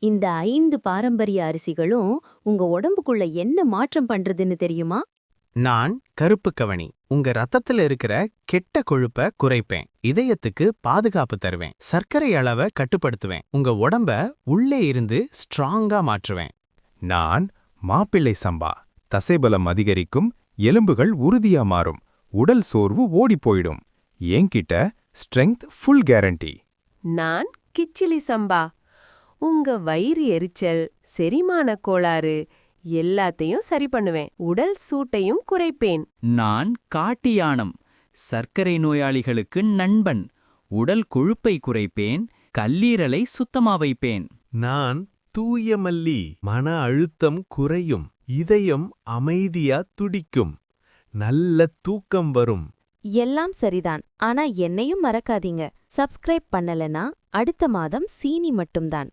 இந்த 5 பாரம்பரிய அரிசிகளும் உங்க உடம்புக்குள்ள என்ன மாற்றம் பண்றதுன்னு தெரியுமா? நான் கருப்பு கவனி உங்க ரத்தத்துல இருக்கிற கெட்ட கொழுப்ப குறைப்பேன். இதயத்துக்கு பாதுகாப்பு தருவேன். சர்க்கரை அளவை கட்டுப்படுத்துவேன். உங்க உடம்ப உள்ளே இருந்து ஸ்ட்ராங்கா மாற்றுவேன். நான் மாப்பிள்ளை சம்பா தசைபலம் அதிகரிக்கும், எலும்புகள் உறுதியா மாறும், உடல் சோர்வு ஓடி போயிடும். என்கிட்ட ஸ்ட்ரெங்த் ஃபுல் கேரண்டி. நான் கிச்சிலி சம்பா உங்க வயிறு எரிச்சல், செரிமான கோளாறு எல்லாத்தையும் சரி பண்ணுவேன். உடல் சூட்டையும் குறைப்பேன். நான் காட்டு யானம் சர்க்கரை நோயாளிகளுக்கு நண்பன். உடல் கொழுப்பை குறைப்பேன், கல்லீரலை சுத்தமா வைப்பேன். நான் தூய மல்லி மன அழுத்தம் குறையும், இதயம் அமைதியா துடிக்கும், நல்ல தூக்கம் வரும். எல்லாம் சரிதான். ஆனா என்னையும் மறக்காதீங்க. சப்ஸ்கிரைப் பண்ணலனா அடுத்த மாதம் சீனி மட்டும்தான்.